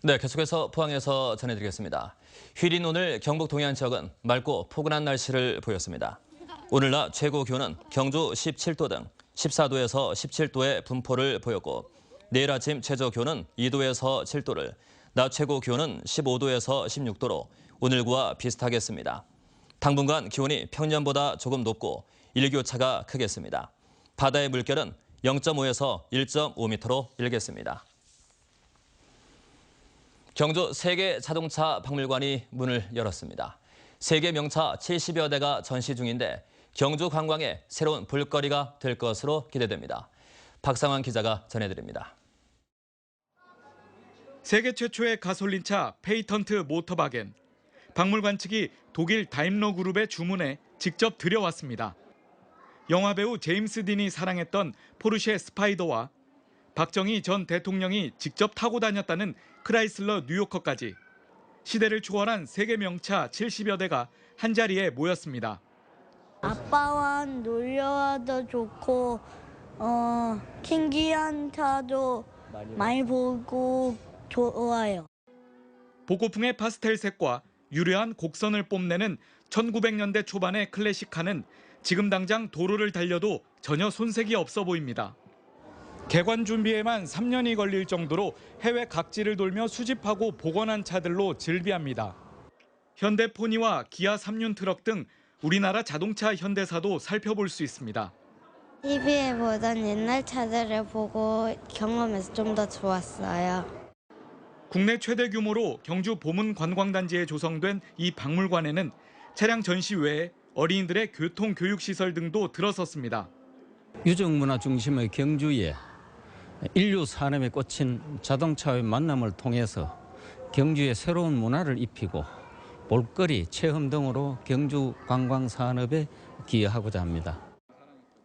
네, 계속해서 포항에서 전해드리겠습니다. 휴일인 오늘 경북 동해안 지역은 맑고 포근한 날씨를 보였습니다. 오늘 낮 최고 기온은 경주 17도 등 14도에서 17도의 분포를 보였고 내일 아침 최저 기온은 2도에서 7도를, 낮 최고 기온은 15도에서 16도로 오늘과 비슷하겠습니다. 당분간 기온이 평년보다 조금 높고 일교차가 크겠습니다. 바다의 물결은 0.5에서 1.5m로 일겠습니다. 경주 세계 자동차 박물관이 문을 열었습니다. 세계 명차 70여 대가 전시 중인데 경주 관광에 새로운 볼거리가 될 것으로 기대됩니다. 박상환 기자가 전해드립니다. 세계 최초의 가솔린차 페이턴트 모터바겐. 박물관 측이 독일 다임러 그룹의 주문에 직접 들여왔습니다. 영화배우 제임스 딘이 사랑했던 포르쉐 스파이더와 박정희 전 대통령이 직접 타고 다녔다는 크라이슬러 뉴요커까지 시대를 초월한 세계 명차 70여 대가 한자리에 모였습니다. 아빠와 놀려도 좋고 신기한 차도 많이 보고 좋아요. 복고풍의 파스텔색과 유려한 곡선을 뽐내는 1900년대 초반의 클래식카는 지금 당장 도로를 달려도 전혀 손색이 없어 보입니다. 개관 준비에만 3년이 걸릴 정도로 해외 각지를 돌며 수집하고 복원한 차들로 즐비합니다. 현대 포니와 기아 3륜 트럭 등 우리나라 자동차 현대사도 살펴볼 수 있습니다. TV에 보던 옛날 차들을 보고 경험해서 좀 더 좋았어요. 국내 최대 규모로 경주 보문 관광단지에 조성된 이 박물관에는 차량 전시 외에 어린이들의 교통 교육 시설 등도 들어섰습니다. 유적문화 중심의 경주에 인류 산업에 꽂힌 자동차의 만남을 통해서 경주에 새로운 문화를 입히고 볼거리, 체험 등으로 경주 관광 산업에 기여하고자 합니다.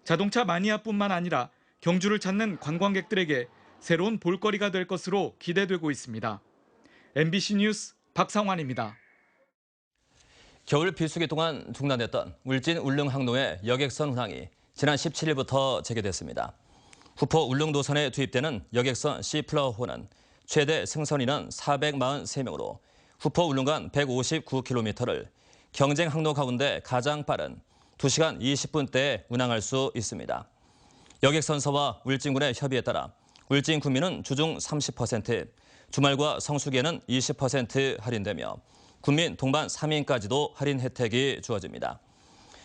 자동차 마니아뿐만 아니라 경주를 찾는 관광객들에게 새로운 볼거리가 될 것으로 기대되고 있습니다. MBC 뉴스 박상환입니다. 겨울 비수기 동안 중단됐던 울진 울릉 항로의 여객선 운항이 지난 17일부터 재개됐습니다. 후포 울릉 노선에 투입되는 여객선 시플라호는 최대 승선인은 443명으로 후포 울릉 간 159km를 경쟁 항로 가운데 가장 빠른 2시간 20분대에 운항할 수 있습니다. 여객선사와 울진군의 협의에 따라 울진 군민은 주중 30%, 주말과 성수기에는 20% 할인되며 군민 동반 3인까지도 할인 혜택이 주어집니다.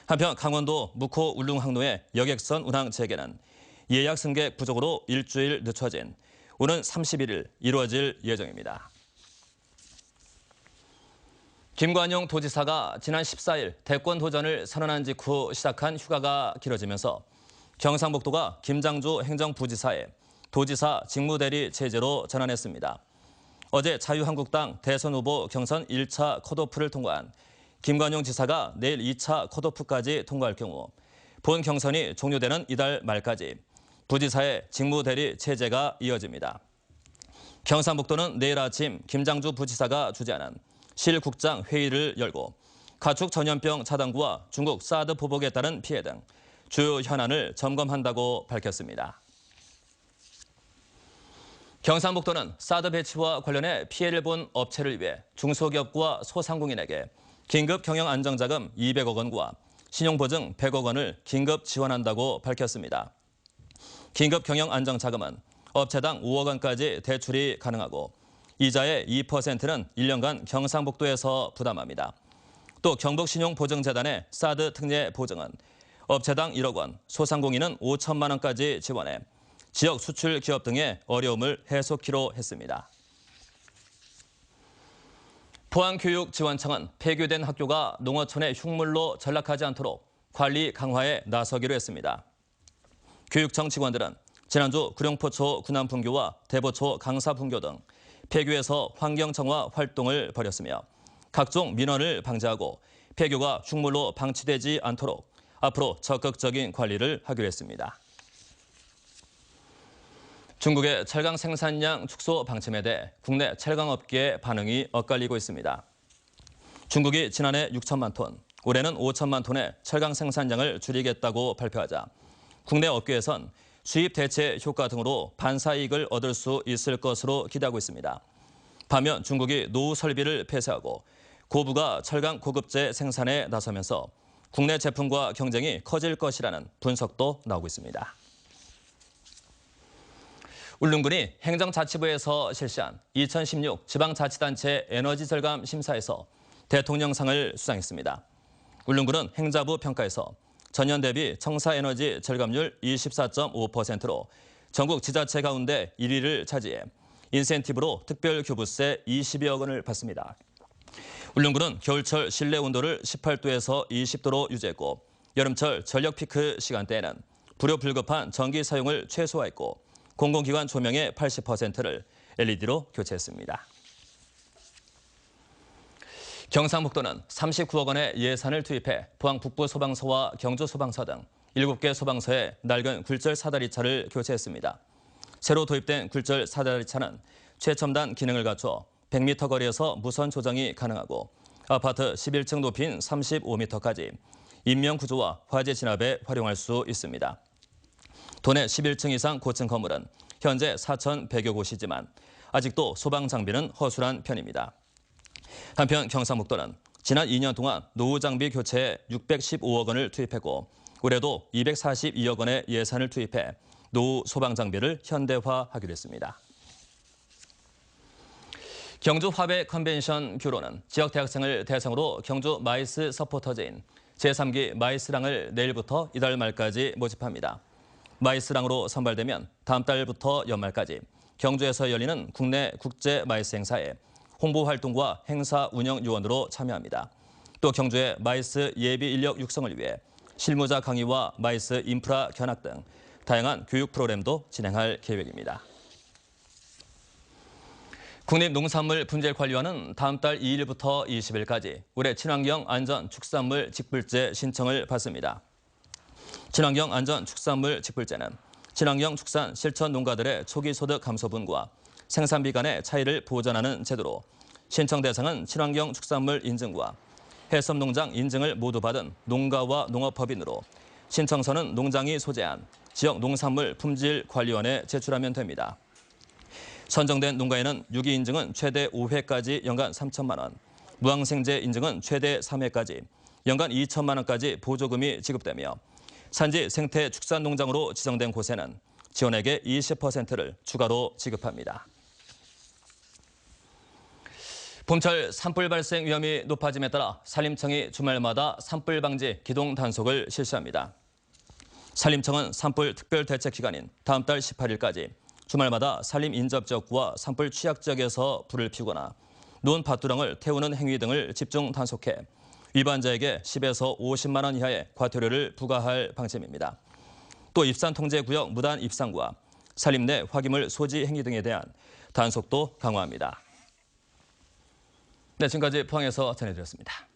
한편 강원도 묵호 울릉 항로의 여객선 운항 재개는 예약 승객 부족으로 일주일 늦춰진 오는 31일 이루어질 예정입니다. 김관용 도지사가 지난 14일 대권 도전을 선언한 직후 시작한 휴가가 길어지면서 경상북도가 김장조 행정부지사에 도지사 직무대리 체제로 전환했습니다. 어제 자유한국당 대선 후보 경선 1차 컷오프를 통과한 김관용 지사가 내일 2차 컷오프까지 통과할 경우 본 경선이 종료되는 이달 말까지 부지사의 직무대리 체제가 이어집니다. 경상북도는 내일 아침 김장주 부지사가 주재하는 실국장 회의를 열고 가축 전염병 차단구와 중국 사드 보복에 따른 피해 등 주요 현안을 점검한다고 밝혔습니다. 경상북도는 사드 배치와 관련해 피해를 본 업체를 위해 중소기업과 소상공인에게 긴급 경영 안정자금 200억 원과 신용보증 100억 원을 긴급 지원한다고 밝혔습니다. 긴급 경영 안정자금은 업체당 5억 원까지 대출이 가능하고 이자의 2%는 1년간 경상북도에서 부담합니다. 또 경북신용보증재단의 사드 특례 보증은 업체당 1억 원, 소상공인은 5천만 원까지 지원해 지역 수출 기업 등의 어려움을 해소키로 했습니다. 포항교육지원청은 폐교된 학교가 농어촌의 흉물로 전락하지 않도록 관리 강화에 나서기로 했습니다. 교육청 직원들은 지난주 구룡포초 군안분교와 대보초 강사분교 등 폐교에서 환경정화 활동을 벌였으며 각종 민원을 방지하고 폐교가 흉물로 방치되지 않도록 앞으로 적극적인 관리를 하기로 했습니다. 중국의 철강 생산량 축소 방침에 대해 국내 철강업계의 반응이 엇갈리고 있습니다. 중국이 지난해 6천만 톤, 올해는 5천만 톤의 철강 생산량을 줄이겠다고 발표하자 국내 업계에선 수입 대체 효과 등으로 반사이익을 얻을 수 있을 것으로 기대하고 있습니다. 반면 중국이 노후 설비를 폐쇄하고 고부가 철강 고급재 생산에 나서면서 국내 제품과 경쟁이 커질 것이라는 분석도 나오고 있습니다. 울릉군이 행정자치부에서 실시한 2016 지방자치단체 에너지 절감 심사에서 대통령상을 수상했습니다. 울릉군은 행자부 평가에서 전년 대비 청사에너지 절감률 24.5%로 전국 지자체 가운데 1위를 차지해 인센티브로 특별교부세 20여억 원을 받습니다. 울릉군은 겨울철 실내 온도를 18도에서 20도로 유지했고 여름철 전력 피크 시간대에는 불효 불급한 전기 사용을 최소화했고 공공기관 조명의 80%를 LED로 교체했습니다. 경상북도는 39억 원의 예산을 투입해 포항 북부소방서와 경주소방서 등 7개 소방서에 낡은 굴절 사다리차를 교체했습니다. 새로 도입된 굴절 사다리차는 최첨단 기능을 갖춰 100m 거리에서 무선 조정이 가능하고 아파트 11층 높이인 35m까지 인명 구조와 화재 진압에 활용할 수 있습니다. 도내 11층 이상 고층 건물은 현재 4,100여 곳이지만 아직도 소방 장비는 허술한 편입니다. 한편 경상북도는 지난 2년 동안 노후 장비 교체에 615억 원을 투입했고 올해도 242억 원의 예산을 투입해 노후 소방 장비를 현대화하기로 했습니다. 경주 화백 컨벤션 규로는 지역 대학생을 대상으로 경주 마이스 서포터즈인 제3기 마이스랑을 내일부터 이달 말까지 모집합니다. 마이스랑으로 선발되면 다음 달부터 연말까지 경주에서 열리는 국내 국제 마이스 행사에 홍보 활동과 행사 운영 요원으로 참여합니다. 또 경주의 마이스 예비 인력 육성을 위해 실무자 강의와 마이스 인프라 견학 등 다양한 교육 프로그램도 진행할 계획입니다. 국립농산물분재관리원은 다음 달 2일부터 20일까지 올해 친환경 안전 축산물 직불제 신청을 받습니다. 친환경 안전 축산물 직불제는 친환경 축산 실천 농가들의 초기 소득 감소분과 생산비 간의 차이를 보전하는 제도로 신청 대상은 친환경 축산물 인증과 해썹농장 인증을 모두 받은 농가와 농업법인으로 신청서는 농장이 소재한 지역 농산물 품질관리원에 제출하면 됩니다. 선정된 농가에는 유기 인증은 최대 5회까지 연간 3천만 원, 무항생제 인증은 최대 3회까지 연간 2천만 원까지 보조금이 지급되며 산지 생태 축산농장으로 지정된 곳에는 지원액의 20%를 추가로 지급합니다. 봄철 산불 발생 위험이 높아짐에 따라 산림청이 주말마다 산불 방지 기동 단속을 실시합니다. 산림청은 산불 특별 대책 기간인 다음 달 18일까지 주말마다 산림 인접 지역과 산불 취약 지역에서 불을 피우거나 논 밭두렁을 태우는 행위 등을 집중 단속해 위반자에게 10에서 50만 원 이하의 과태료를 부과할 방침입니다. 또 입산 통제 구역 무단 입산과 산림 내 화기물 소지 행위 등에 대한 단속도 강화합니다. 네, 지금까지 포항에서 전해드렸습니다.